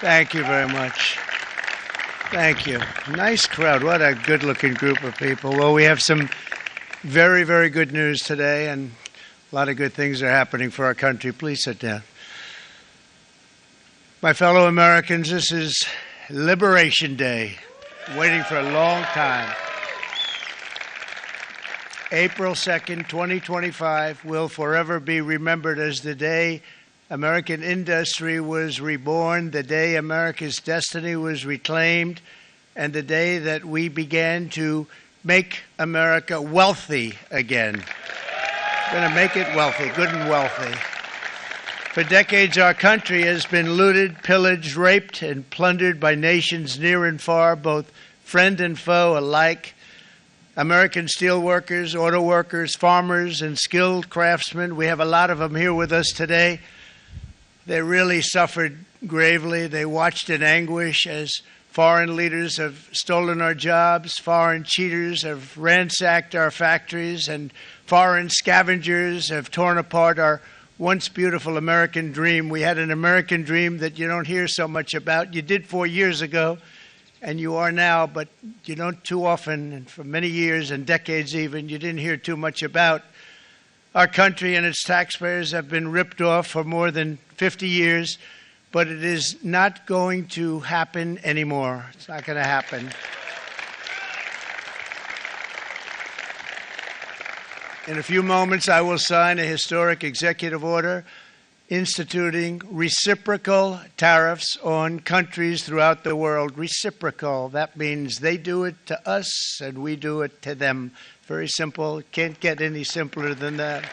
Thank you very much. Thank you. Nice crowd. What a good-looking group of people. Well, we have some very, very good news today, and a lot of good things are happening for our country. Please sit down. My fellow Americans, this is Liberation Day, waiting for a long time. April 2nd, 2025 will forever be remembered as the day American industry was reborn, the day America's destiny was reclaimed, and the day that we began to make America wealthy again. We're going to make it wealthy, good and wealthy. For decades, our country has been looted, pillaged, raped, and plundered by nations near and far, both friend and foe alike. American steel workers, auto workers, farmers, and skilled craftsmen, we have a lot of them here with us today. They really suffered gravely. They watched in anguish as foreign leaders have stolen our jobs, foreign cheaters have ransacked our factories, and foreign scavengers have torn apart our once beautiful American dream. We had an American dream that you don't hear so much about. You did 4 years ago, and you are now, but you don't too often, and for many years and decades even, you didn't hear too much about. Our country and its taxpayers have been ripped off for more than 50 years, but it is not going to happen anymore. It's not going to happen. In a few moments, I will sign a historic executive order instituting reciprocal tariffs on countries throughout the world. Reciprocal, that means they do it to us and we do it to them. Very simple. Can't get any simpler than that.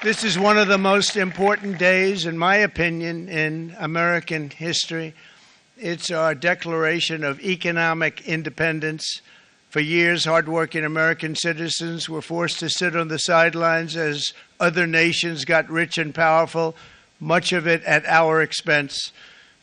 This is one of the most important days, in my opinion, in American history. It's our declaration of economic independence. For years, hardworking American citizens were forced to sit on the sidelines as other nations got rich and powerful, much of it at our expense.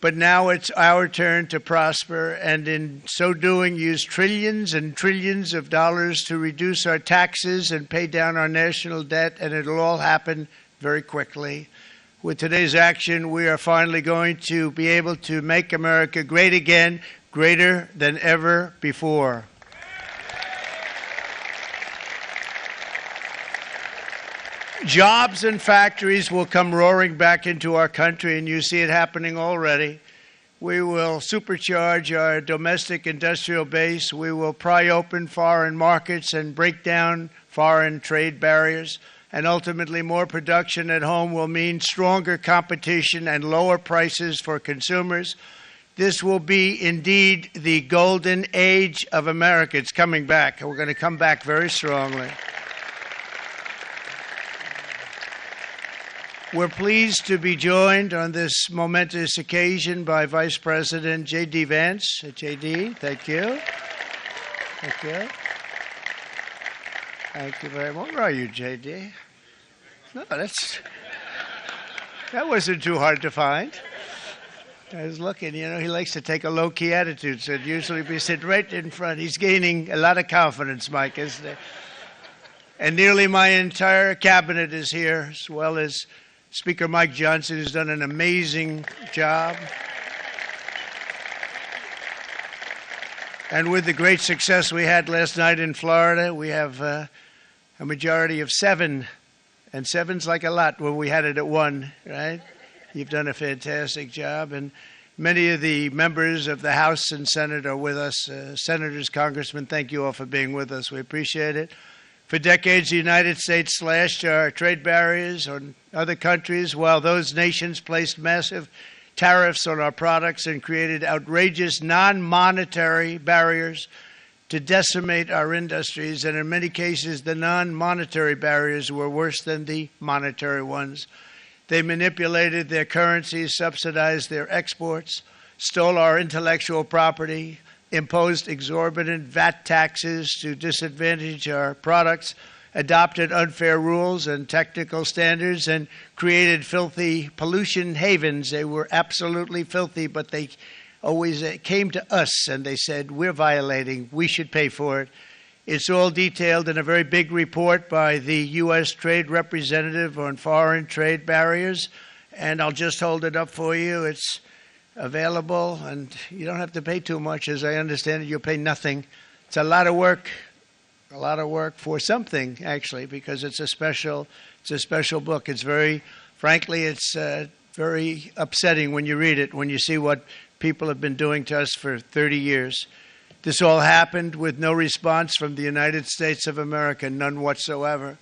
But now it's our turn to prosper, and in so doing, use trillions and trillions of dollars to reduce our taxes and pay down our national debt, and it'll all happen very quickly. With today's action, we are finally going to be able to make America great again, greater than ever before. Jobs and factories will come roaring back into our country, and you see it happening already. We will supercharge our domestic industrial base. We will pry open foreign markets and break down foreign trade barriers. And ultimately, more production at home will mean stronger competition and lower prices for consumers. This will be indeed the golden age of America. It's coming back, and we're going to come back very strongly. We're pleased to be joined on this momentous occasion by Vice President J.D. Vance. J.D., thank you. Thank you. Thank you very much. Where are you, J.D.? No, that wasn't too hard to find. I was looking, he likes to take a low-key attitude, so it'd usually be sitting right in front. He's gaining a lot of confidence, Mike, isn't he? And nearly my entire cabinet is here, as well as Speaker Mike Johnson, who's done an amazing job. And with the great success we had last night in Florida, we have a majority of 7. And 7's like a lot when we had it at 1, right? You've done a fantastic job. And many of the members of the House and Senate are with us. Senators, Congressmen, thank you all for being with us. We appreciate it. For decades, the United States slashed our trade barriers on other countries, while those nations placed massive tariffs on our products and created outrageous non-monetary barriers to decimate our industries. And in many cases, the non-monetary barriers were worse than the monetary ones. They manipulated their currencies, subsidized their exports, stole our intellectual property, imposed exorbitant VAT taxes to disadvantage our products, adopted unfair rules and technical standards, and created filthy pollution havens. They were absolutely filthy, but they always came to us and they said, we're violating, we should pay for it. It's all detailed in a very big report by the U.S. Trade Representative on Foreign Trade Barriers, and I'll just hold it up for you. It's available, and you don't have to pay too much. As I understand it, you'll pay nothing. It's a lot of work for something, actually, because it's a special book. It's frankly, it's very upsetting when you read it, when you see what people have been doing to us for 30 years. This all happened with no response from the United States of America, none whatsoever.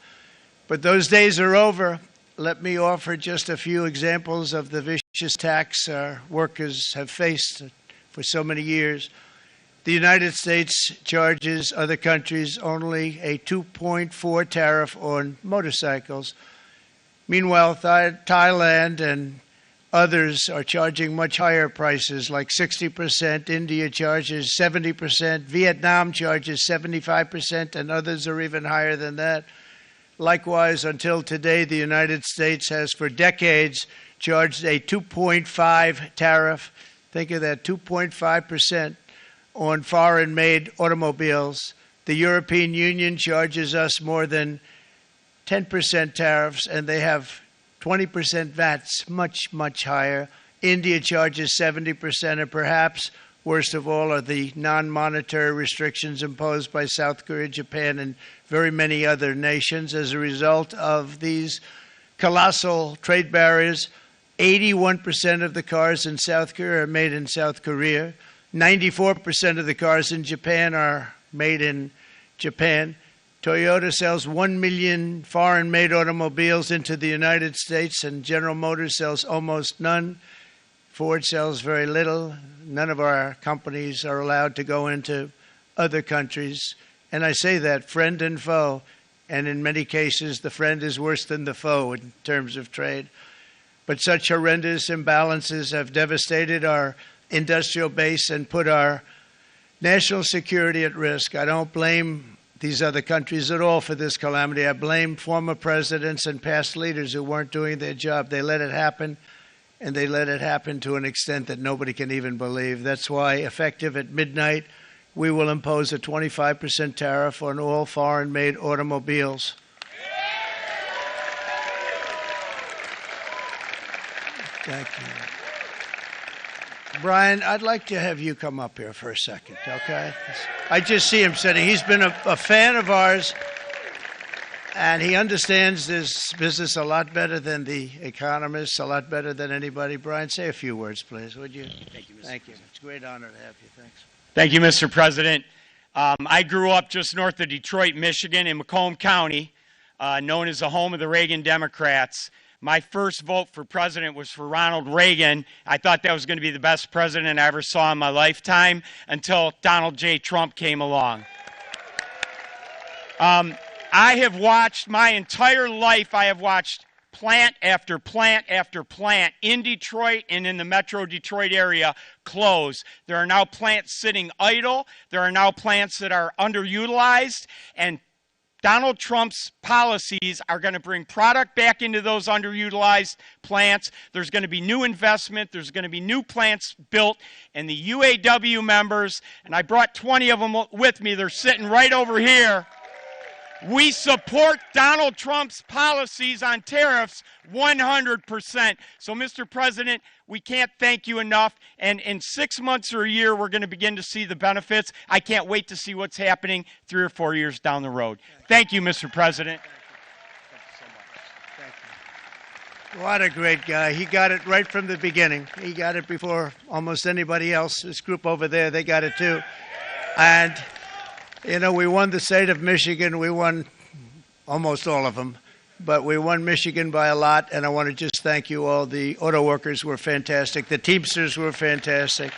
But those days are over. Let me offer just a few examples of the vicious attacks our workers have faced for so many years. The United States charges other countries only a 2.4 tariff on motorcycles. Meanwhile, Thailand and others are charging much higher prices, like 60%. India charges 70%. Vietnam charges 75%, and others are even higher than that. Likewise, until today, the United States has for decades charged a 2.5 tariff. Think of that, 2.5% on foreign-made automobiles. The European Union charges us more than 10% tariffs, and they have 20% VATs, much, much higher. India charges 70%, and perhaps worst of all are the non-monetary restrictions imposed by South Korea, Japan, and very many other nations. As a result of these colossal trade barriers, 81% of the cars in South Korea are made in South Korea. 94% of the cars in Japan are made in Japan. Toyota sells 1 million foreign-made automobiles into the United States, and General Motors sells almost none. Ford sells very little. None of our companies are allowed to go into other countries. And I say that, friend and foe, and in many cases the friend is worse than the foe in terms of trade. But such horrendous imbalances have devastated our industrial base and put our national security at risk. I don't blame these other countries at all for this calamity. I blame former presidents and past leaders who weren't doing their job. They let it happen, and they let it happen to an extent that nobody can even believe. That's why, effective at midnight, we will impose a 25% tariff on all foreign-made automobiles. Thank you. Brian, I'd like to have you come up here for a second, okay? I just see him sitting. He's been a fan of ours, and he understands this business a lot better than the economists, a lot better than anybody. Brian, say a few words, please, would you? Thank you, Mr. Thank you. President. It's a great honor to have you. Thanks. Thank you, Mr. President. I grew up just north of Detroit, Michigan, in Macomb County, known as the home of the Reagan Democrats. My first vote for president was for Ronald Reagan. I thought that was going to be the best president I ever saw in my lifetime until Donald J. Trump came along. I have watched my entire life, I have watched plant after plant after plant in Detroit and in the metro Detroit area close. There are now plants sitting idle. There are now plants that are underutilized, and Donald Trump's policies are going to bring product back into those underutilized plants. There's going to be new investment. There's going to be new plants built. And the UAW members, and I brought 20 of them with me, they're sitting right over here. We support Donald Trump's policies on tariffs 100%. So, Mr. President, we can't thank you enough. And in 6 months or a year, we're going to begin to see the benefits. I can't wait to see what's happening 3 or 4 years down the road. Thank you, Mr. President. Thank you so much. Thank you. What a great guy. He got it right from the beginning. He got it before almost anybody else. This group over there, they got it too. And you know, we won the state of Michigan. We won almost all of them, but we won Michigan by a lot, and I want to just thank you all. The auto workers were fantastic. The Teamsters were fantastic.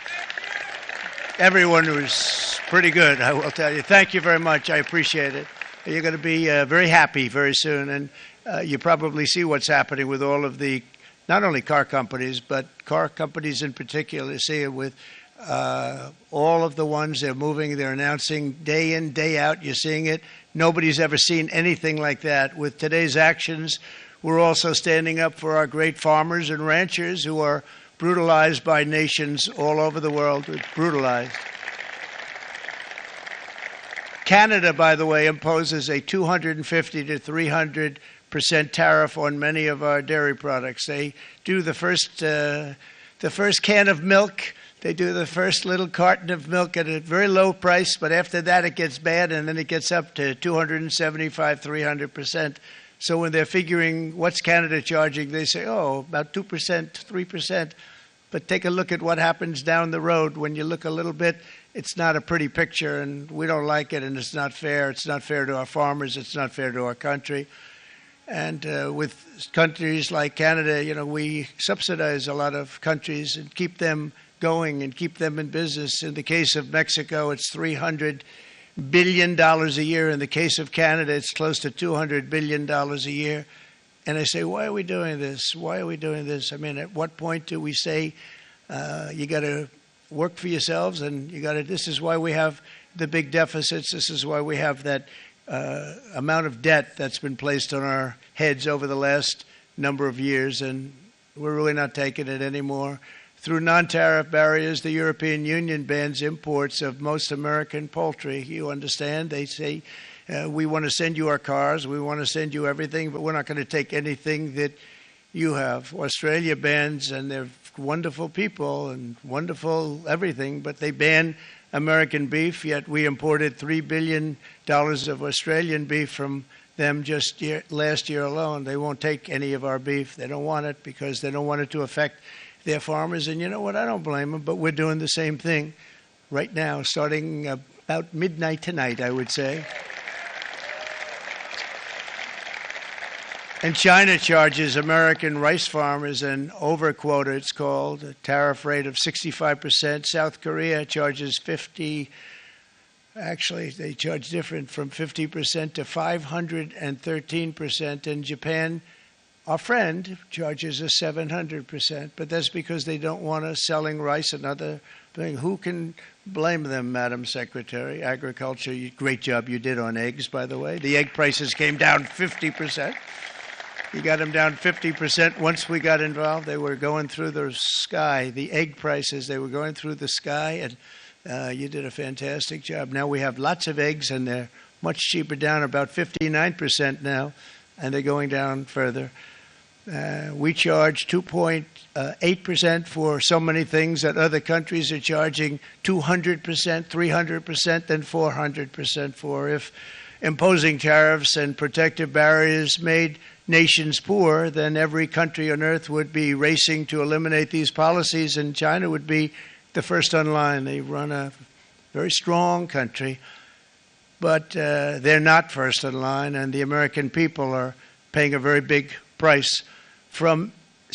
Everyone was pretty good, I will tell you. Thank you very much. I appreciate it. You're going to be very happy very soon, and you probably see what's happening with all of the, not only car companies, but car companies in particular. You see it with all of the ones they're moving, they're announcing day in, day out. You're seeing it. Nobody's ever seen anything like that. With today's actions, we're also standing up for our great farmers and ranchers who are brutalized by nations all over the world. Brutalized. Canada, by the way, imposes a 250 to 300% tariff on many of our dairy products. They do the first can of milk. They do the first little carton of milk at a very low price, but after that it gets bad, and then it gets up to 275, 300%. So when they're figuring what's Canada charging, they say, oh, about 2%, 3%. But take a look at what happens down the road. When you look a little bit, it's not a pretty picture, and we don't like it, and it's not fair. It's not fair to our farmers. It's not fair to our country. And with countries like Canada, we subsidize a lot of countries and keep them going and keep them in business. In the case of Mexico, it's $300 billion a year. In the case of Canada, it's close to $200 billion a year. And I say, why are we doing this? Why are we doing this? I mean, at what point do we say you got to work for yourselves, and this is why we have the big deficits. This is why we have that amount of debt that's been placed on our heads over the last number of years, and we're really not taking it anymore. Through non-tariff barriers, the European Union bans imports of most American poultry. You understand? They say, we want to send you our cars, we want to send you everything, but we're not going to take anything that you have. Australia bans, and they're wonderful people and wonderful everything, but they ban American beef, yet we imported $3 billion of Australian beef from them just last year alone. They won't take any of our beef. They don't want it because they don't want it to affect their farmers. And you know what? I don't blame them, but we're doing the same thing right now, starting about midnight tonight, I would say. And China charges American rice farmers an overquota, it's called, a tariff rate of 65%. South Korea charges 50%. Actually, they charge different, from 50% to 513%. And Japan, our friend, charges us 700%. But that's because they don't want us selling rice and other things. Who can blame them, Madam Secretary? Agriculture, great job you did on eggs, by the way. The egg prices came down 50%. You got them down 50%. Once we got involved, they were going through the sky. The egg prices, they were going through the sky, and you did a fantastic job. Now we have lots of eggs, and they're much cheaper, down about 59% now, and they're going down further. We charge 2.8% for so many things that other countries are charging 200%, 300%, and 400% for. If imposing tariffs and protective barriers made nations poor, then every country on earth would be racing to eliminate these policies, and China would be the first on line. They run a very strong country, but they're not first in line, and the American people are paying a very big price. From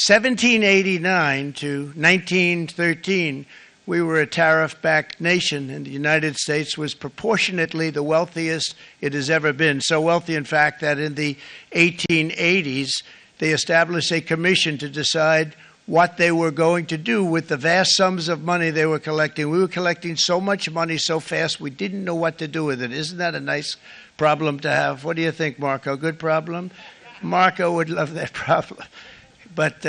1789 to 1913, we were a tariff-backed nation, and the United States was proportionately the wealthiest it has ever been. So wealthy, in fact, that in the 1880s, they established a commission to decide what they were going to do with the vast sums of money they were collecting. We were collecting so much money so fast, we didn't know what to do with it. Isn't that a nice problem to have? What do you think, Marco? Good problem? Marco would love that problem. But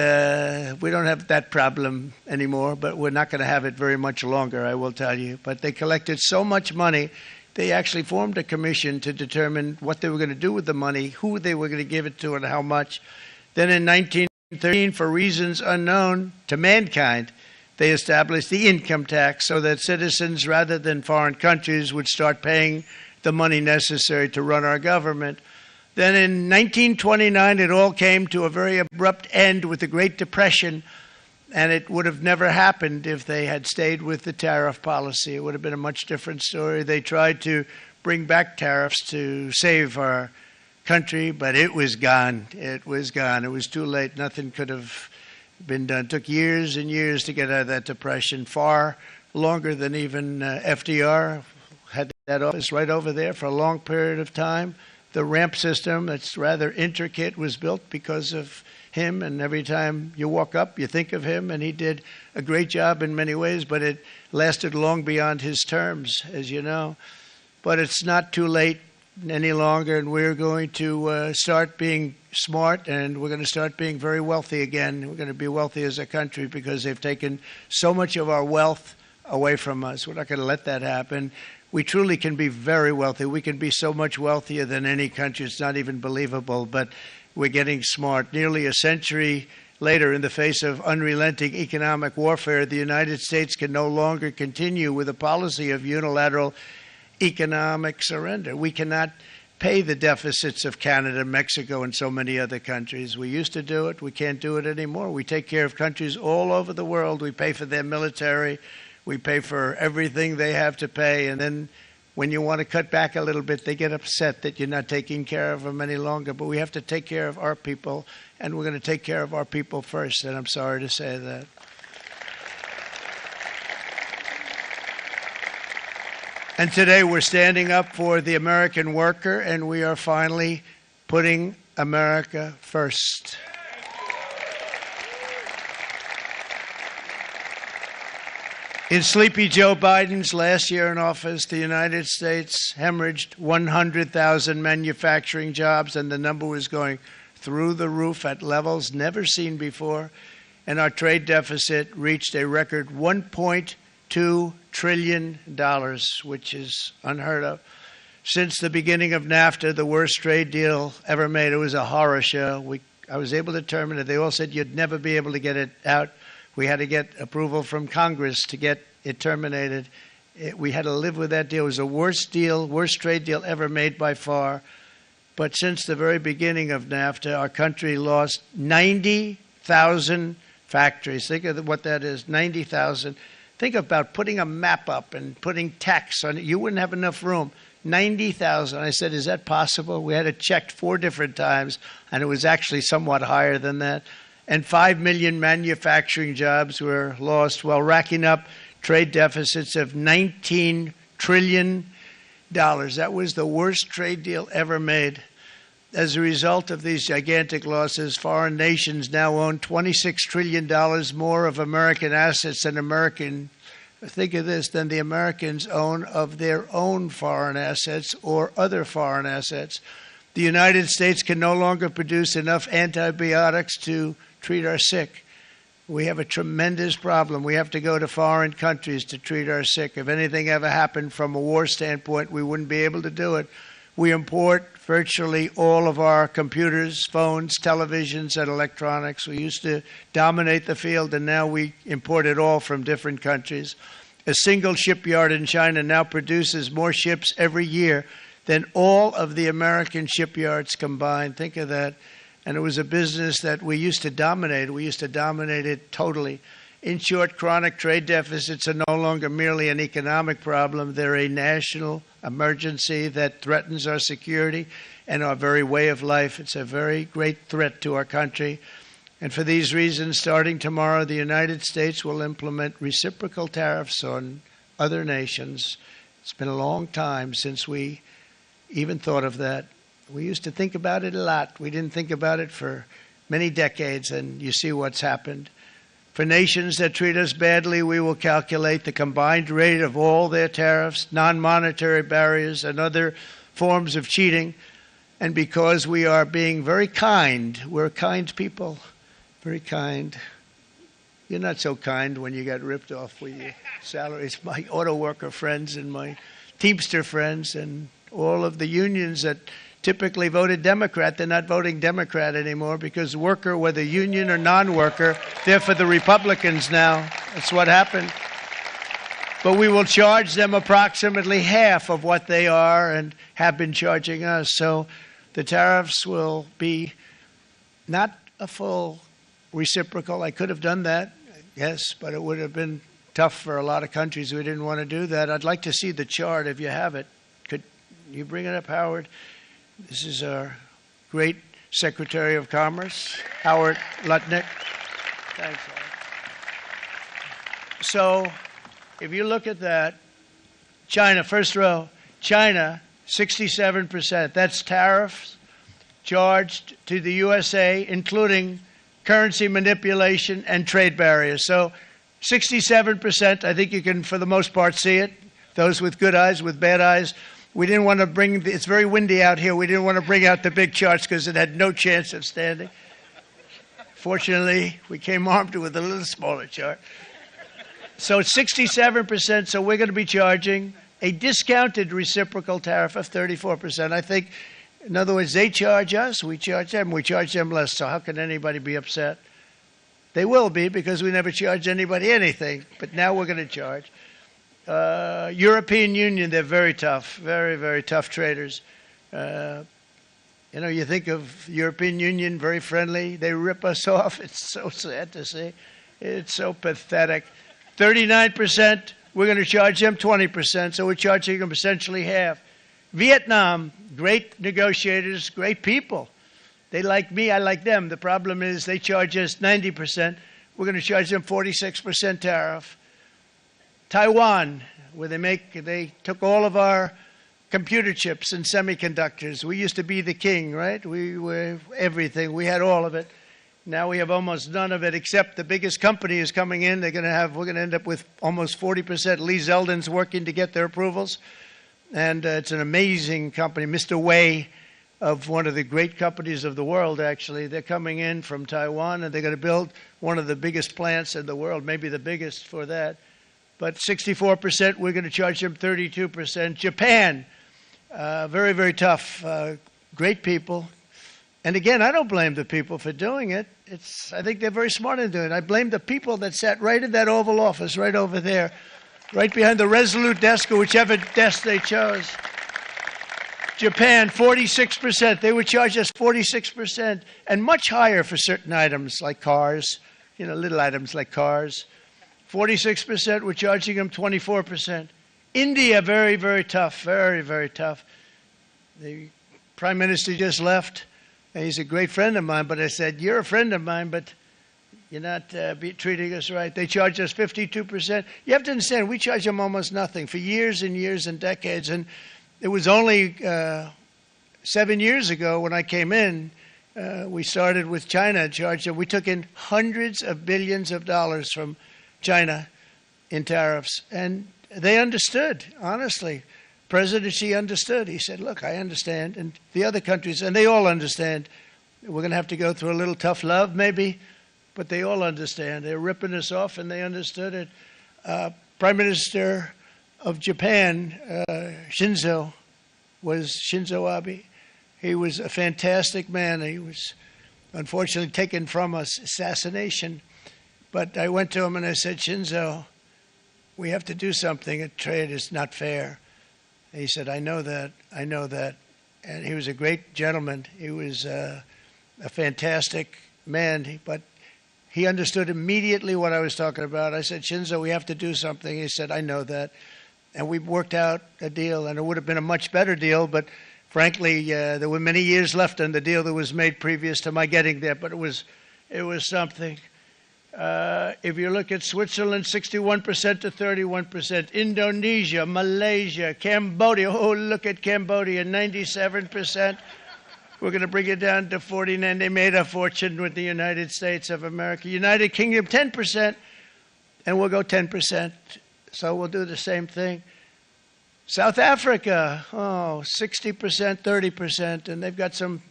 we don't have that problem anymore, but we're not going to have it very much longer, I will tell you. But they collected so much money, they actually formed a commission to determine what they were going to do with the money, who they were going to give it to, and how much. Then in 1913, for reasons unknown to mankind, they established the income tax so that citizens, rather than foreign countries, would start paying the money necessary to run our government. Then in 1929, it all came to a very abrupt end with the Great Depression, and it would have never happened if they had stayed with the tariff policy. It would have been a much different story. They tried to bring back tariffs to save our country, but it was gone. It was gone. It was too late. Nothing could have been done. It took years and years to get out of that depression, far longer than even FDR had that office right over there for a long period of time. The ramp system, that's rather intricate, was built because of him, and every time you walk up, you think of him, and he did a great job in many ways, but it lasted long beyond his terms, as you know. But it's not too late any longer, and we're going to start being smart, and we're going to start being very wealthy again. We're going to be wealthy as a country because they've taken so much of our wealth away from us. We're not going to let that happen. We truly can be very wealthy. We can be so much wealthier than any country. It's not even believable. But we're getting smart. Nearly a century later, in the face of unrelenting economic warfare, the United States can no longer continue with a policy of unilateral economic surrender. We cannot pay the deficits of Canada, Mexico, and so many other countries. We used to do it. We can't do it anymore. We take care of countries all over the world. We pay for their military. We pay for everything they have to pay. And then when you want to cut back a little bit, they get upset that you're not taking care of them any longer. But we have to take care of our people, and we're going to take care of our people first. And I'm sorry to say that. And today we're standing up for the American worker, and we are finally putting America first. In Sleepy Joe Biden's last year in office, the United States hemorrhaged 100,000 manufacturing jobs, and the number was going through the roof at levels never seen before. And our trade deficit reached a record $1.2 trillion, which is unheard of. Since the beginning of NAFTA, the worst trade deal ever made, it was a horror show. I was able to terminate it. They all said you'd never be able to get it out. We had to get approval from Congress to get it terminated. We had to live with that deal. It was the worst trade deal ever made by far. But since the very beginning of NAFTA, our country lost 90,000 factories. Think of what that is, 90,000. Think about putting a map up and putting tax on it. You wouldn't have enough room. 90,000. I said, is that possible? We had it checked 4 different times, and it was actually somewhat higher than that. And 5 million manufacturing jobs were lost while racking up trade deficits of $19 trillion. That was the worst trade deal ever made. As a result of these gigantic losses, foreign nations now own $26 trillion more of American assets than think of this, than the Americans own of their own foreign assets or other foreign assets. The United States can no longer produce enough antibiotics to treat our sick. We have a tremendous problem. We have to go to foreign countries to treat our sick. If anything ever happened from a war standpoint, we wouldn't be able to do it. We import virtually all of our computers, phones, televisions, and electronics. We used to dominate the field, and now we import it all from different countries. A single shipyard in China now produces more ships every year than all of the American shipyards combined. Think of that. And it was a business that we used to dominate. We used to dominate it totally. In short, chronic trade deficits are no longer merely an economic problem. They're a national emergency that threatens our security and our very way of life. It's a very great threat to our country. And for these reasons, starting tomorrow, the United States will implement reciprocal tariffs on other nations. It's been a long time since we even thought of that. We used to think about it a lot. We didn't think about it for many decades, and you see what's happened. For nations that treat us badly, we will calculate the combined rate of all their tariffs, non-monetary barriers, and other forms of cheating. And because we are being very kind, we're kind people, very kind. You're not so kind when you got ripped off with your salaries. My auto worker friends and my Teamster friends and all of the unions that typically voted Democrat, they're not voting Democrat anymore because worker, whether union or non-worker, they're for the Republicans now. That's what happened. But we will charge them approximately half of what they are and have been charging us. So the tariffs will be not a full reciprocal. I could have done that, yes, but it would have been tough for a lot of countries who didn't want to do that. I'd like to see the chart if you have it. Could you bring it up, Howard? This is our great Secretary of Commerce, Howard Lutnick. Thanks, Howard. So if you look at that, China, first row, China, 67%. That's tariffs charged to the USA, including currency manipulation and trade barriers. So 67%, I think you can, for the most part, see it. Those with good eyes, with bad eyes. We didn't want to bring, it's very windy out here. We didn't want to bring out the big charts because it had no chance of standing. Fortunately, we came armed with a little smaller chart. So it's 67%, so we're going to be charging a discounted reciprocal tariff of 34%. I think In other words, they charge us, we charge them less. So how can anybody be upset? They will be, because we never charge anybody anything. But now we're going to charge. European Union, they're very tough, very, very tough traders. You think of European Union, very friendly. They rip us off. It's so sad to see. It's so pathetic. 39%, we're going to charge them 20%, so we're charging them essentially half. Vietnam, great negotiators, great people. They like me, I like them. The problem is they charge us 90%. We're going to charge them 46% tariff. Taiwan, where they took all of our computer chips and semiconductors. We used to be the king, right? We were everything. We had all of it. Now we have almost none of it, except the biggest company is coming in. We're going to end up with almost 40%. Lee Zeldin's working to get their approvals. And it's an amazing company. Mr. Wei, of one of the great companies of the world, actually. They're coming in from Taiwan, and they're going to build one of the biggest plants in the world, maybe the biggest for that. But 64%, we're going to charge them 32%. Japan, very, very tough, great people. And again, I don't blame the people for doing it. I think they're very smart in doing it. I blame the people that sat right in that Oval Office, right over there, right behind the Resolute desk or whichever desk they chose. Japan, 46%. They would charge us 46%, and much higher for certain items like cars, little items like cars. 46%, we're charging them 24%. India, very, very tough, very, very tough. The Prime Minister just left, and he's a great friend of mine, but I said, you're a friend of mine, but you're not treating us right. They charge us 52%. You have to understand, we charge them almost nothing for years and years and decades, and it was only 7 years ago when I came in, we started with China charge them. We took in hundreds of billions of dollars from China in tariffs, and they understood, honestly. President Xi understood. He said, look, I understand, and the other countries, and they all understand. We're going to have to go through a little tough love, maybe, but they all understand. They're ripping us off, and they understood it. Prime Minister of Japan, Shinzo Abe. He was a fantastic man. He was unfortunately taken from us, assassination. But I went to him and I said, Shinzo, we have to do something. A trade is not fair. And he said, I know that. And he was a great gentleman. He was a fantastic man, but he understood immediately what I was talking about. I said, Shinzo, we have to do something. He said, I know that. And we worked out a deal, and it would have been a much better deal, but frankly, there were many years left on the deal that was made previous to my getting there, but it was something. If you look at Switzerland, 61% to 31%. Indonesia, Malaysia, Cambodia. Oh, look at Cambodia, 97%. We're going to bring it down to 49. They made a fortune with the United States of America. United Kingdom, 10%, and we'll go 10%. So we'll do the same thing. South Africa, 60%, 30%, and they've got some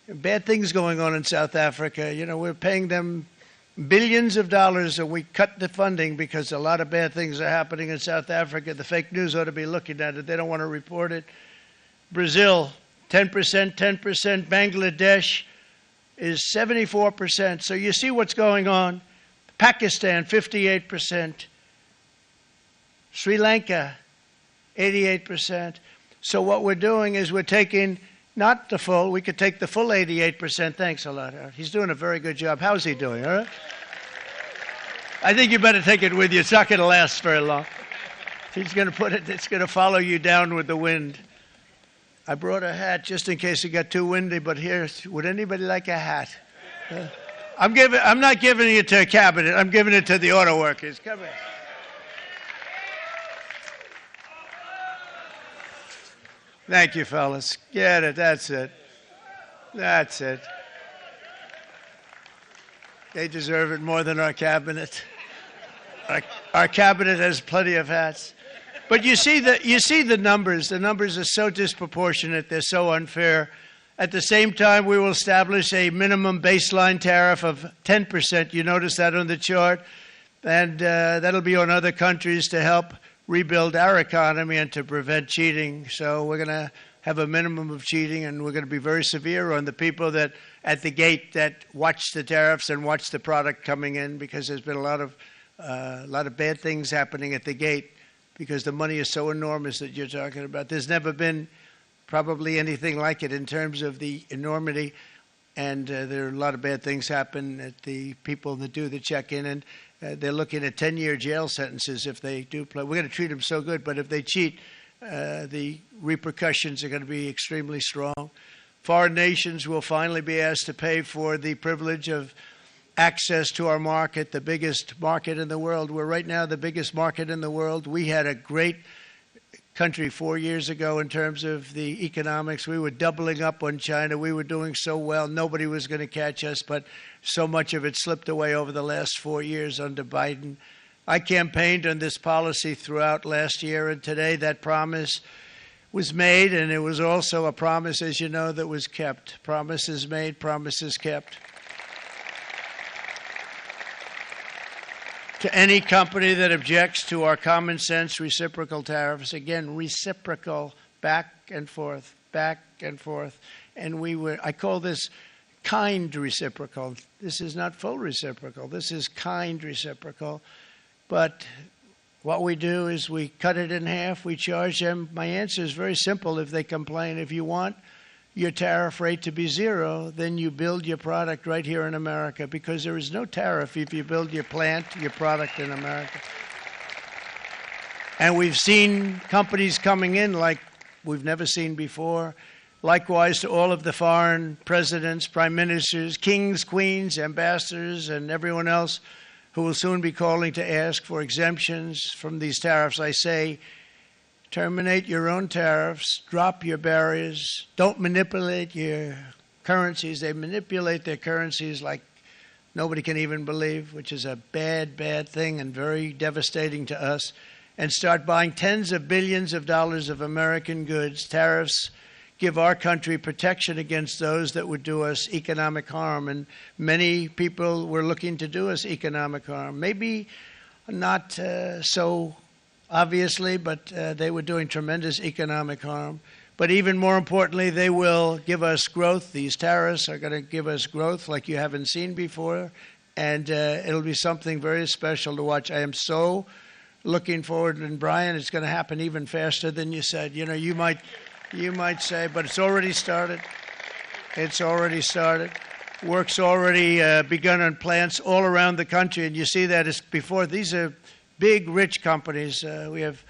bad things going on in South Africa. We're paying them billions of dollars, and we cut the funding because a lot of bad things are happening in South Africa. The fake news ought to be looking at it. They don't want to report it. Brazil, 10%, 10%. Bangladesh is 74%. So you see what's going on. Pakistan, 58%. Sri Lanka, 88%. So what we're doing is we're taking not the full, we could take the full 88%. Thanks a lot, Howard. He's doing a very good job. How's he doing, all right? I think you better take it with you. It's not going to last very long. He's going to put it, it's going to follow you down with the wind. I brought a hat just in case it got too windy, but here, would anybody like a hat? I'm not giving it to a cabinet. I'm giving it to the auto workers. Come here. Thank you, fellas. Get it. That's it. That's it. They deserve it more than our cabinet. Our cabinet has plenty of hats. But you see the numbers. The numbers are so disproportionate. They're so unfair. At the same time, we will establish a minimum baseline tariff of 10%. You notice that on the chart. And that'll be on other countries to help rebuild our economy and to prevent cheating. So we're going to have a minimum of cheating, and we're going to be very severe on the people that at the gate that watch the tariffs and watch the product coming in, because there's been a lot of bad things happening at the gate because the money is so enormous that you're talking about. There's never been probably anything like it in terms of the enormity, and there are a lot of bad things happen at the people that do the check-in, and they're looking at 10-year jail sentences if they do play. We're going to treat them so good, but if they cheat, the repercussions are going to be extremely strong. Foreign nations will finally be asked to pay for the privilege of access to our market, the biggest market in the world. We're right now the biggest market in the world. We had a great country 4 years ago in terms of the economics. We were doubling up on China. We were doing so well. Nobody was going to catch us, but so much of it slipped away over the last 4 years under Biden. I campaigned on this policy throughout last year, and today that promise was made, and it was also a promise, as you know, that was kept. Promises made, promises kept. To any company that objects to our common sense reciprocal tariffs, again, reciprocal, back and forth, back and forth. And I call this kind reciprocal. This is not full reciprocal. This is kind reciprocal. But what we do is we cut it in half. We charge them. My answer is very simple if they complain. If you want your tariff rate to be zero, then you build your product right here in America, because there is no tariff if you build your plant, your product in America. And we've seen companies coming in like we've never seen before. Likewise to all of the foreign presidents, prime ministers, kings, queens, ambassadors, and everyone else who will soon be calling to ask for exemptions from these tariffs. I say, terminate your own tariffs, drop your barriers, don't manipulate your currencies. They manipulate their currencies like nobody can even believe, which is a bad, bad thing and very devastating to us. And start buying tens of billions of dollars of American goods. Tariffs give our country protection against those that would do us economic harm. And many people were looking to do us economic harm. Maybe not so obviously, but they were doing tremendous economic harm. But even more importantly, they will give us growth. These tariffs are going to give us growth like you haven't seen before. And it'll be something very special to watch. I am so looking forward. And Brian, it's going to happen even faster than you said. You know, you might say, but it's already started. It's already started. Work's already begun on plants all around the country. And you see that as before. These are big, rich companies. We have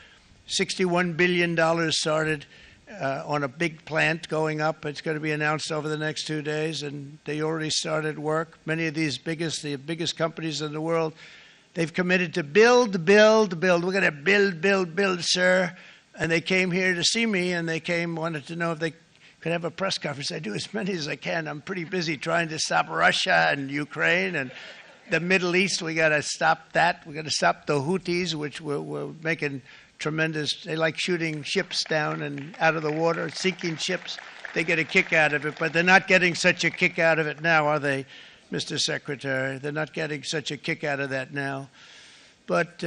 $61 billion started on a big plant going up. It's going to be announced over the next 2 days, and they already started work. Many of these the biggest companies in the world, they've committed to build, build, build. We're going to build, build, build, sir. And they came here to see me, and wanted to know if they could have a press conference. I do as many as I can. I'm pretty busy trying to stop Russia and Ukraine and the Middle East. We got to stop that. We got to stop the Houthis, which we're making tremendous. They like shooting ships down and out of the water, sinking ships. They get a kick out of it, but they're not getting such a kick out of it now, are they, Mr. Secretary? They're not getting such a kick out of that now. But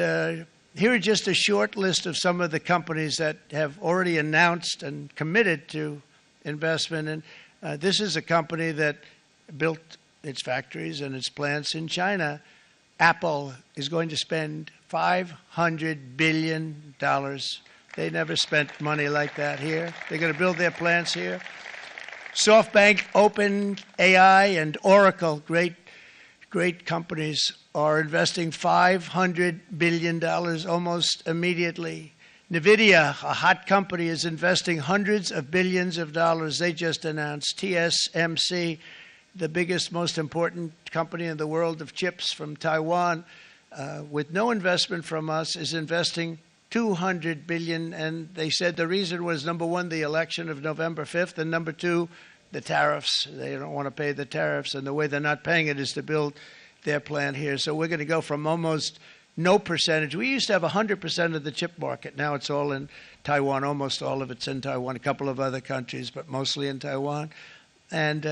here are just a short list of some of the companies that have already announced and committed to investment. And this is a company that built its factories and its plants in China. Apple is going to spend $500 billion. They never spent money like that here. They're going to build their plants here. SoftBank, OpenAI, and Oracle, great companies, are investing $500 billion almost immediately. NVIDIA, a hot company, is investing hundreds of billions of dollars. They just announced. TSMC, the biggest, most important company in the world of chips from Taiwan, with no investment from us, is investing $200 billion. And they said the reason was, number one, the election of November 5th, and number two, the tariffs. They don't want to pay the tariffs, and the way they're not paying it is to build their plant here. So we're going to go from almost no percentage. We used to have 100% of the chip market. Now it's all in Taiwan. Almost all of it's in Taiwan, a couple of other countries, but mostly in Taiwan. And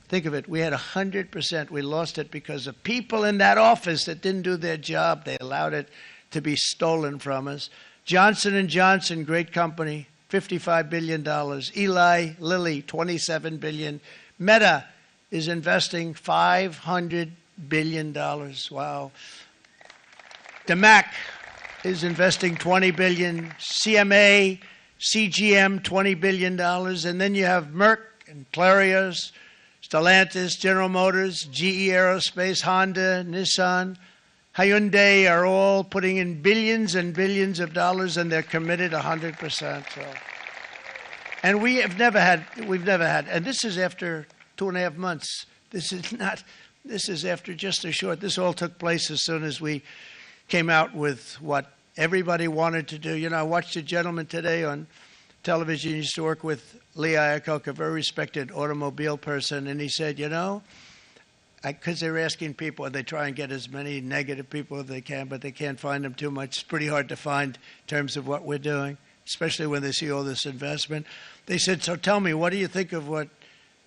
think of it, we had 100%. We lost it because of people in that office that didn't do their job. They allowed it to be stolen from us. Johnson & Johnson, great company, $55 billion. Eli Lilly, $27 billion. Meta is investing $500 billion. Wow. DeMac is investing $20 billion. CMA, CGM, $20 billion. And then you have Merck and Clarios, Stellantis, General Motors, GE Aerospace, Honda, Nissan, Hyundai are all putting in billions and billions of dollars, and they're committed 100%. So. And we've never had, and this is after 2.5 months. This is after just a short, this all took place as soon as we came out with what everybody wanted to do. You know, I watched a gentleman today on television. He used to work with Lee Iacocca, a very respected automobile person, and he said, you know, because they're asking people, and they try and get as many negative people as they can, but they can't find them too much. It's pretty hard to find in terms of what we're doing, especially when they see all this investment. They said, so tell me, what do you think of what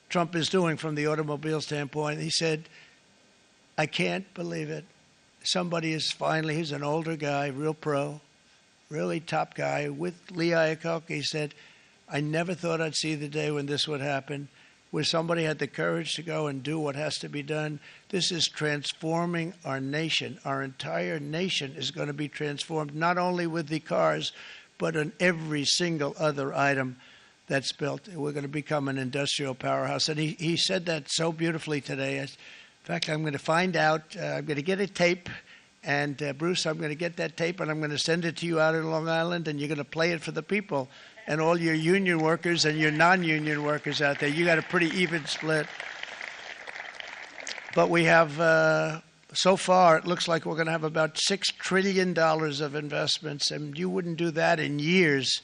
Trump is doing from the automobile standpoint? He said, I can't believe it. Somebody is finally, he's an older guy, real pro, really top guy, with Lee Iacocca. He said, I never thought I'd see the day when this would happen, where somebody had the courage to go and do what has to be done. This is transforming our nation. Our entire nation is going to be transformed, not only with the cars, but on every single other item that's built. We're going to become an industrial powerhouse. And he said that so beautifully today. In fact, I'm going to find out, I'm going to get a tape, and Bruce, I'm going to get that tape, and I'm going to send it to you out in Long Island, and you're going to play it for the people. And all your union workers and your non-union workers out there, you got a pretty even split. But we have, so far, it looks like we're going to have about $6 trillion of investments, and you wouldn't do that in years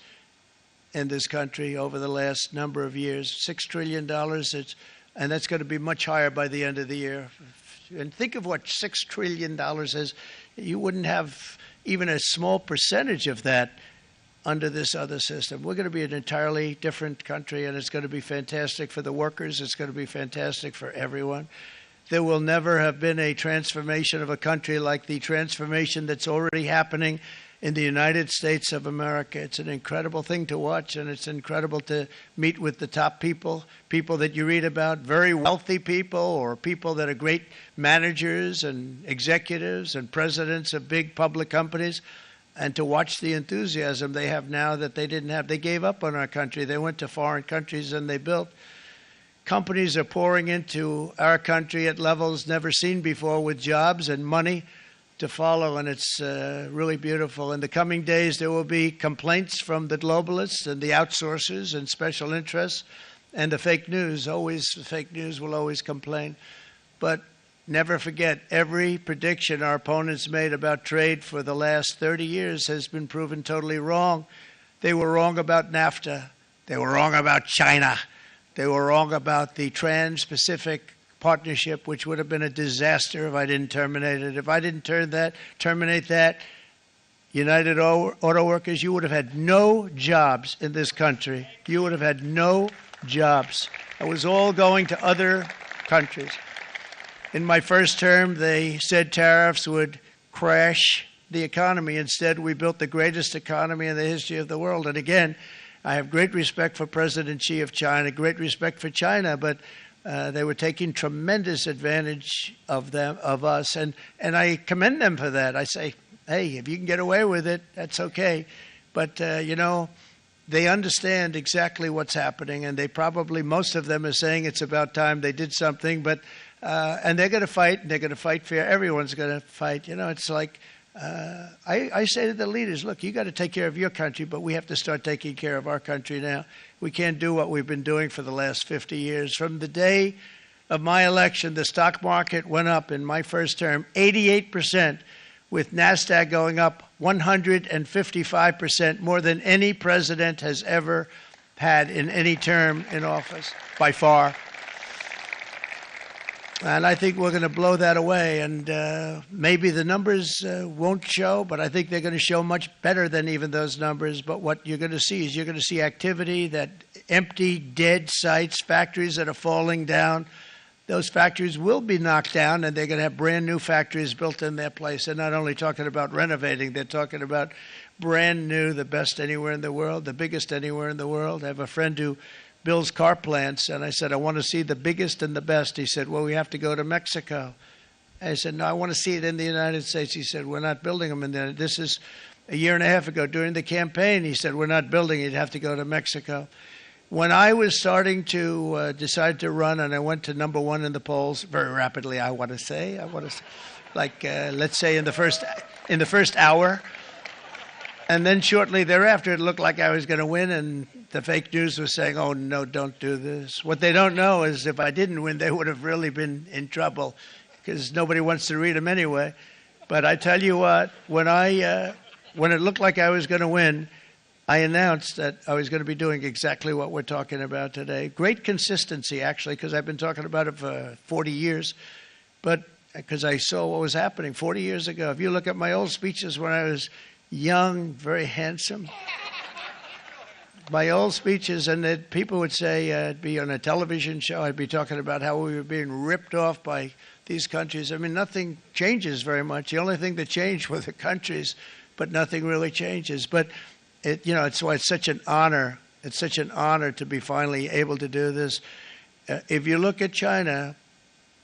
in this country over the last number of years. $6 trillion, and that's going to be much higher by the end of the year. And think of what $6 trillion is. You wouldn't have even a small percentage of that under this other system. We're going to be an entirely different country, and it's going to be fantastic for the workers. It's going to be fantastic for everyone. There will never have been a transformation of a country like the transformation that's already happening in the United States of America. It's an incredible thing to watch, and it's incredible to meet with the top people, people that you read about, very wealthy people, or people that are great managers and executives and presidents of big public companies, and to watch the enthusiasm they have now that they didn't have. They gave up on our country. They went to foreign countries and they built. Companies are pouring into our country at levels never seen before, with jobs and money to follow, and it's really beautiful. In the coming days, there will be complaints from the globalists and the outsourcers and special interests and the fake news. Always, the fake news will always complain. But never forget, every prediction our opponents made about trade for the last 30 years has been proven totally wrong. They were wrong about NAFTA. They were wrong about China. They were wrong about the Trans-Pacific Partnership, which would have been a disaster if I didn't terminate it. If I didn't terminate that, United Auto Workers, you would have had no jobs in this country. You would have had no jobs. It was all going to other countries. In my first term, they said tariffs would crash the economy. Instead, we built the greatest economy in the history of the world. And again, I have great respect for President Xi of China, great respect for China, but they were taking tremendous advantage of us, and I commend them for that. I say, hey, if you can get away with it, that's okay. But, you know, they understand exactly what's happening, and they probably, most of them are saying it's about time they did something, but and they're going to fight, and they're going to fight fair. Everyone's going to fight. You know, it's like, I say to the leaders, look, you got to take care of your country, but we have to start taking care of our country now. We can't do what we've been doing for the last 50 years. From the day of my election, the stock market went up in my first term 88%, with NASDAQ going up 155%, more than any president has ever had in any term in office, by far. And I think we're going to blow that away. And maybe the numbers won't show, but I think they're going to show much better than even those numbers. But what you're going to see is you're going to see activity, that empty, dead sites, factories that are falling down. Those factories will be knocked down, and they're going to have brand new factories built in their place. They're not only talking about renovating, they're talking about brand new, the best anywhere in the world, the biggest anywhere in the world. I have a friend who builds car plants, and I said, I want to see the biggest and the best. He said, well, we have to go to Mexico. I said, no, I want to see it in the United States. He said, we're not building them in there. This is a year and a half ago during the campaign. He said, we're not building it. You'd have to go to Mexico. When I was starting to decide to run, and I went to number one in the polls very rapidly, I want to say, like let's say in the first hour, and then shortly thereafter, it looked like I was going to win, and the fake news was saying, "Oh no, don't do this." What they don't know is if I didn't win, they would have really been in trouble, because nobody wants to read them anyway. But I tell you what, when it looked like I was going to win, I announced that I was going to be doing exactly what we're talking about today. Great consistency, actually, because I've been talking about it for 40 years. But because I saw what was happening 40 years ago. If you look at my old speeches when I was young, very handsome, my old speeches, and that people would say I'd be on a television show, I'd be talking about how we were being ripped off by these countries. I mean, nothing changes very much. The only thing that changed were the countries, but nothing really changes. But it's why it's such an honor. It's such an honor to be finally able to do this. If you look at China,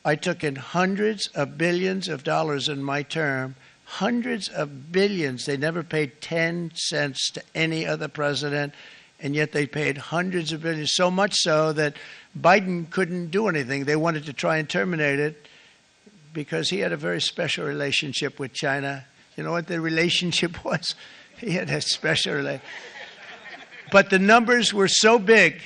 I took in hundreds of billions of dollars in my term, hundreds of billions. They never paid 10 cents to any other president, and yet they paid hundreds of billions, so much so that Biden couldn't do anything. They wanted to try and terminate it because he had a very special relationship with China. You know what the relationship was? He had a special relationship. But the numbers were so big,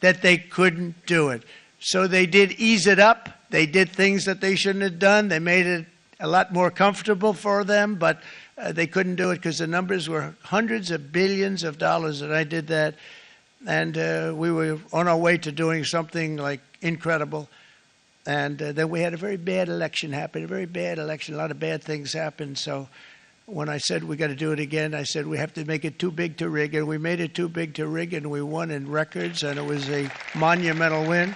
that they couldn't do it. So they did ease it up. They did things that they shouldn't have done. They made it a lot more comfortable for them, but they couldn't do it because the numbers were hundreds of billions of dollars, and I did that. And we were on our way to doing something like incredible. And then we had a very bad election happen, a very bad election. A lot of bad things happened. So when I said we got to do it again, I said we have to make it too big to rig. And we made it too big to rig, and we won in records, and it was a monumental win.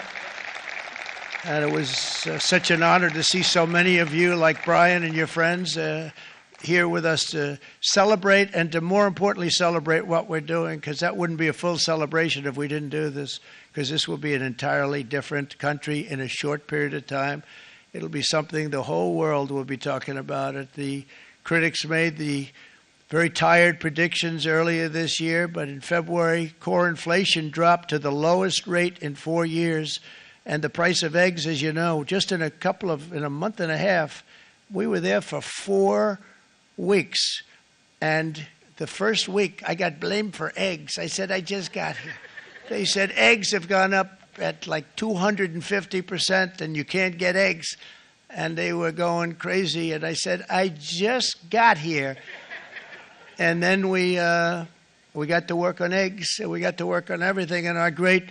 And it was such an honor to see so many of you, like Brian and your friends, here with us to celebrate, and to more importantly celebrate what we're doing, because that wouldn't be a full celebration if we didn't do this, because this will be an entirely different country in a short period of time. It'll be something the whole world will be talking about it. The critics made the very tired predictions earlier this year, but in February, core inflation dropped to the lowest rate in 4 years, and the price of eggs, as you know, just in a month and a half, we were there for 4 weeks, and the first week I got blamed for eggs. I said, I just got here. They said eggs have gone up at like 250% and you can't get eggs, and they were going crazy, and I said, I just got here. And then we got to work on eggs, and we got to work on everything, and our great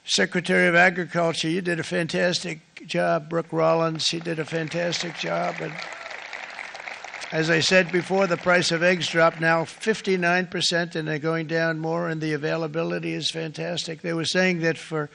Secretary of Agriculture, you did a fantastic job, Brooke Rollins, she did a fantastic job. And as I said before, the price of eggs dropped now 59%, and they're going down more, and the availability is fantastic. They were saying that for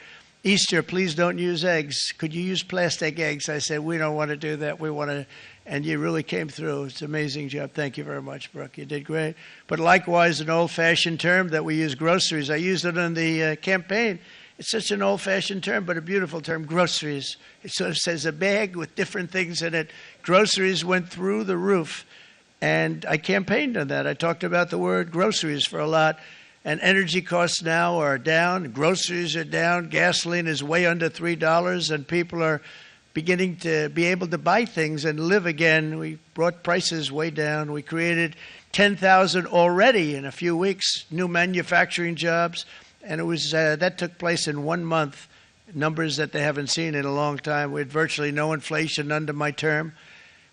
Easter, please don't use eggs. Could you use plastic eggs? I said, we don't want to do that. We want to, and you really came through. It's an amazing job. Thank you very much, Brooke. You did great. But likewise, an old-fashioned term that we use, groceries. I used it in the campaign. It's such an old-fashioned term, but a beautiful term, groceries. It sort of says a bag with different things in it. Groceries went through the roof, and I campaigned on that. I talked about the word groceries for a lot, and energy costs now are down. Groceries are down. Gasoline is way under $3, and people are beginning to be able to buy things and live again. We brought prices way down. We created 10,000 already in a few weeks, new manufacturing jobs. And it was that took place in 1 month, numbers that they haven't seen in a long time. We had virtually no inflation under my term.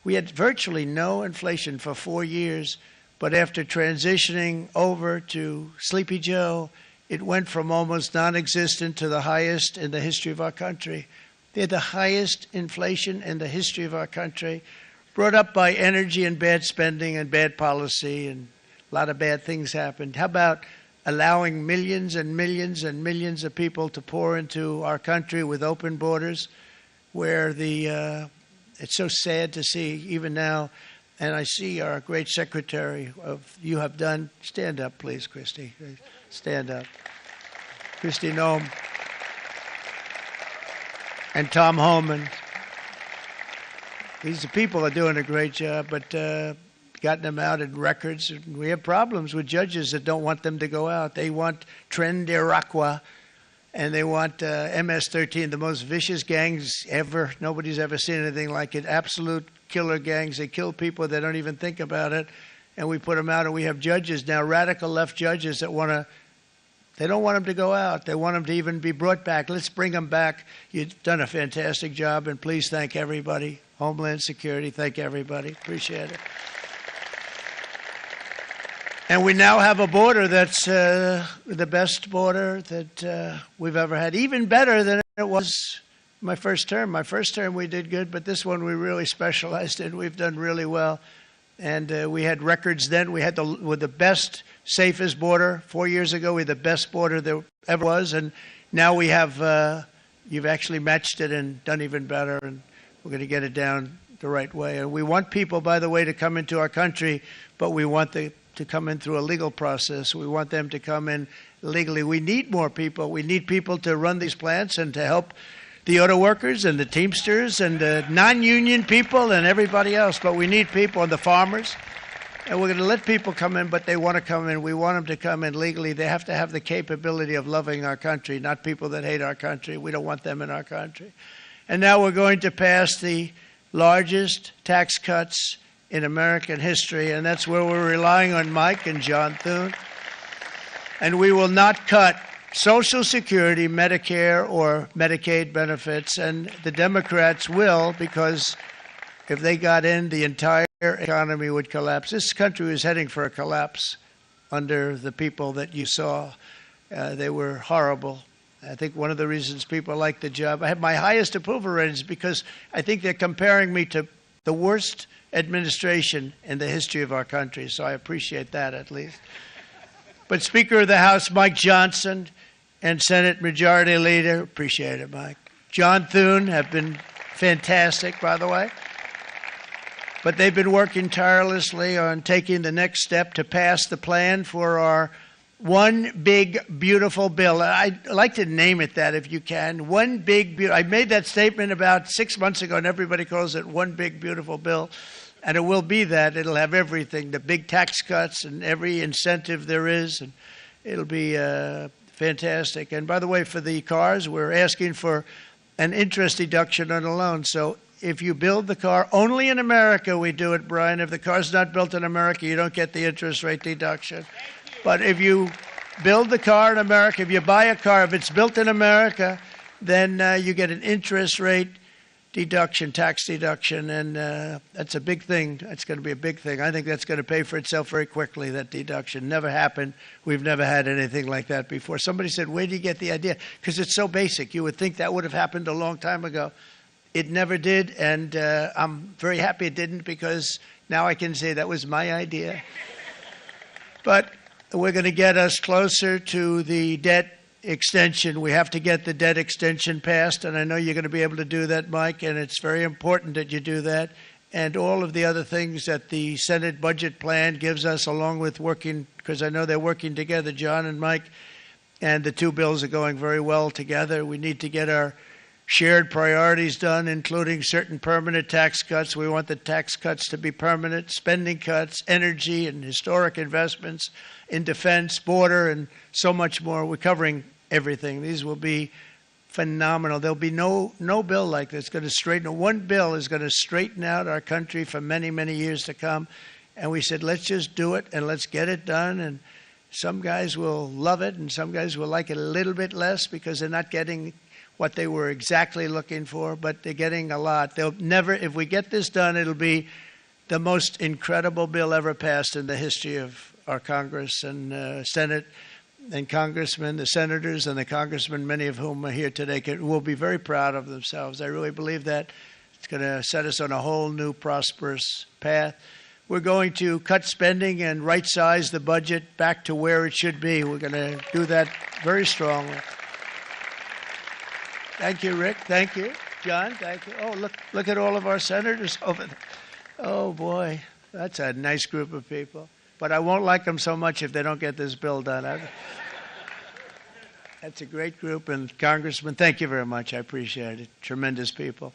We had virtually no inflation for 4 years, but after transitioning over to Sleepy Joe, it went from almost non-existent to the highest in the history of our country. They had the highest inflation in the history of our country, brought up by energy and bad spending and bad policy, and a lot of bad things happened. How about allowing millions and millions and millions of people to pour into our country with open borders, where it's so sad to see even now And I see our great secretary you have done. Stand up, please, Christy. Stand up. Christy Nome. And Tom Homan. These people are doing a great job, but gotten them out in records. We have problems with judges that don't want them to go out. They want Tren de Aragua, and they want MS-13, the most vicious gangs ever. Nobody's ever seen anything like it. Absolute killer gangs. They kill people. They don't even think about it. And we put them out, and we have judges now, radical left judges that they don't want them to go out. They want them to even be brought back. Let's bring them back. You've done a fantastic job, and please thank everybody. Homeland Security, thank everybody. Appreciate it. And we now have a border that's the best border that we've ever had, even better than it was my first term. My first term we did good, but this one we really specialized in. We've done really well. And we had records then. We had the best, safest border. 4 years ago, we had the best border there ever was. And now we have, you've actually matched it and done even better. And we're going to get it down the right way. And we want people, by the way, to come into our country, but we want to come in through a legal process. We want them to come in legally. We need more people. We need people to run these plants and to help the auto workers and the Teamsters and the non-union people and everybody else. But we need people and the farmers. And we're going to let people come in, but they want to come in. We want them to come in legally. They have to have the capability of loving our country, not people that hate our country. We don't want them in our country. And now we're going to pass the largest tax cuts in American history, and that's where we're relying on Mike and John Thune. And we will not cut Social Security, Medicare, or Medicaid benefits, and the Democrats will, because if they got in, the entire economy would collapse. This country was heading for a collapse under the people that you saw. They were horrible. I think one of the reasons people like the job, I have my highest approval ratings because I think they're comparing me to the worst administration in the history of our country. So I appreciate that at least. But Speaker of the House, Mike Johnson, and Senate Majority Leader, appreciate it, Mike. John Thune have been fantastic, by the way. But they've been working tirelessly on taking the next step to pass the plan for our one big, beautiful bill. I'd like to name it that if you can. One big, I made that statement about 6 months ago, and everybody calls it one big, beautiful bill. And it will be that. It'll have everything, the big tax cuts and every incentive there is. And it'll be fantastic. And by the way, for the cars, we're asking for an interest deduction on a loan. So if you build the car, only in America we do it, Brian. If the car's not built in America, you don't get the interest rate deduction. But if you build the car in America, if you buy a car, if it's built in America, then you get an interest rate deduction, tax deduction, and that's a big thing. That's going to be a big thing. I think that's going to pay for itself very quickly, that deduction. Never happened. We've never had anything like that before. Somebody said, where do you get the idea? Because it's so basic. You would think that would have happened a long time ago. It never did, and I'm very happy it didn't because now I can say that was my idea. But we're going to get us closer to the debt extension. We have to get the debt extension passed, and I know you're going to be able to do that, Mike, and it's very important that you do that. And all of the other things that the Senate budget plan gives us, along with working, because I know they're working together, John and Mike, and the two bills are going very well together. We need to get our shared priorities done, including certain permanent tax cuts. We want the tax cuts to be permanent, spending cuts, energy and historic investments in defense, border, and so much more. We're covering everything. These will be phenomenal. There'll be no bill like this going to straighten. One bill is going to straighten out our country for many, many years to come. And we said, let's just do it and let's get it done. And some guys will love it and some guys will like it a little bit less because they're not getting what they were exactly looking for, but they're getting a lot. They'll never, if we get this done, it'll be the most incredible bill ever passed in the history of our Congress and Senate and congressmen, the senators and the congressmen, many of whom are here today, will be very proud of themselves. I really believe that. It's going to set us on a whole new prosperous path. We're going to cut spending and right-size the budget back to where it should be. We're going to do that very strongly. Thank you, Rick. Thank you. John, thank you. Oh, look at all of our senators over there. Oh, boy. That's a nice group of people. But I won't like them so much if they don't get this bill done. That's a great group. And Congressman, thank you very much. I appreciate it. Tremendous people.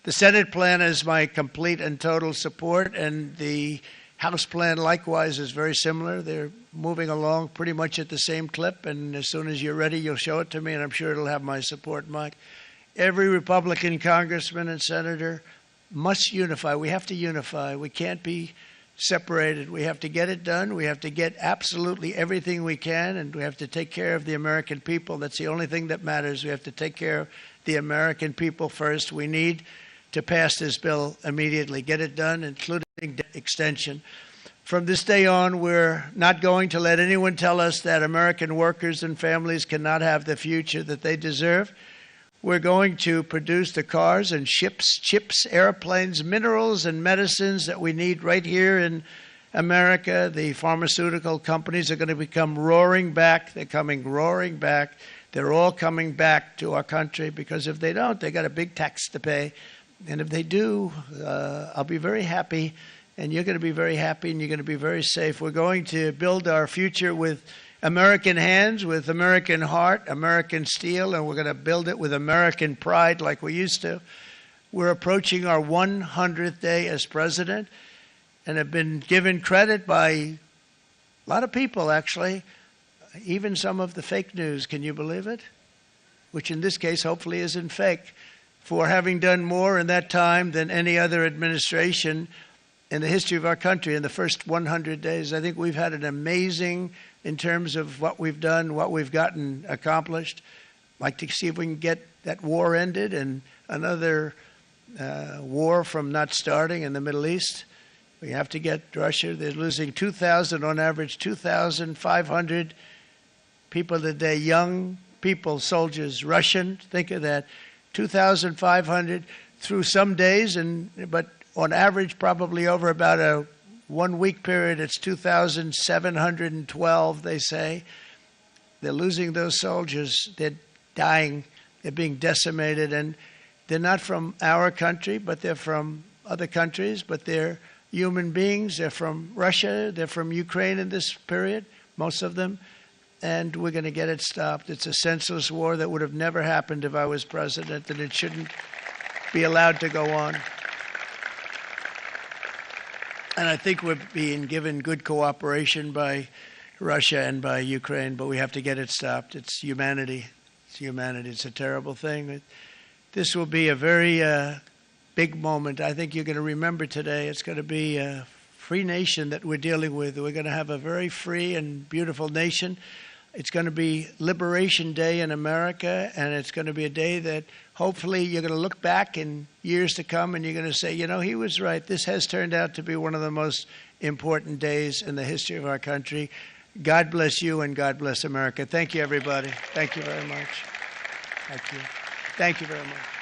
The Senate plan is my complete and total support, and the House plan likewise is very similar. They're moving along pretty much at the same clip, and as soon as you're ready, you'll show it to me, and I'm sure it'll have my support, Mike. Every Republican congressman and senator must unify. We have to unify. We can't be separated. We have to get it done. We have to get absolutely everything we can, and we have to take care of the American people. That's the only thing that matters. We have to take care of the American people first. We need to pass this bill immediately, get it done, including debt extension. From this day on, we're not going to let anyone tell us that American workers and families cannot have the future that they deserve. We're going to produce the cars and ships, chips, airplanes, minerals, and medicines that we need right here in America. The pharmaceutical companies are going to become roaring back. They're coming roaring back. They're all coming back to our country, because if they don't, they got a big tax to pay. And if they do, I'll be very happy, and you're going to be very happy, and you're going to be very safe. We're going to build our future with American hands, with American heart, American steel, and we're going to build it with American pride like we used to. We're approaching our 100th day as president, and have been given credit by a lot of people, actually, even some of the fake news. Can you believe it? Which in this case hopefully isn't fake, for having done more in that time than any other administration in the history of our country in the first 100 days. I think we've had an amazing, in terms of what we've done, what we've gotten accomplished. I'd like to see if we can get that war ended and another war from not starting in the Middle East. We have to get Russia. They're losing 2,000 on average, 2,500 people a day, young people, soldiers, Russian. Think of that. 2,500 through some days, but on average, probably over about a 1 week period, it's 2,712, they say. They're losing those soldiers. They're dying. They're being decimated. And they're not from our country, but they're from other countries. But they're human beings. They're from Russia. They're from Ukraine in this period, most of them. And we're going to get it stopped. It's a senseless war that would have never happened if I was president, and it shouldn't be allowed to go on. And I think we're being given good cooperation by Russia and by Ukraine, but we have to get it stopped. It's humanity. It's humanity. It's a terrible thing. This will be a very big moment. I think you're going to remember today. It's going to be a free nation that we're dealing with. We're going to have a very free and beautiful nation. It's going to be Liberation Day in America, and it's going to be a day that hopefully you're going to look back in years to come and you're going to say, you know, he was right. This has turned out to be one of the most important days in the history of our country. God bless you, and God bless America. Thank you, everybody. Thank you very much. Thank you. Thank you very much.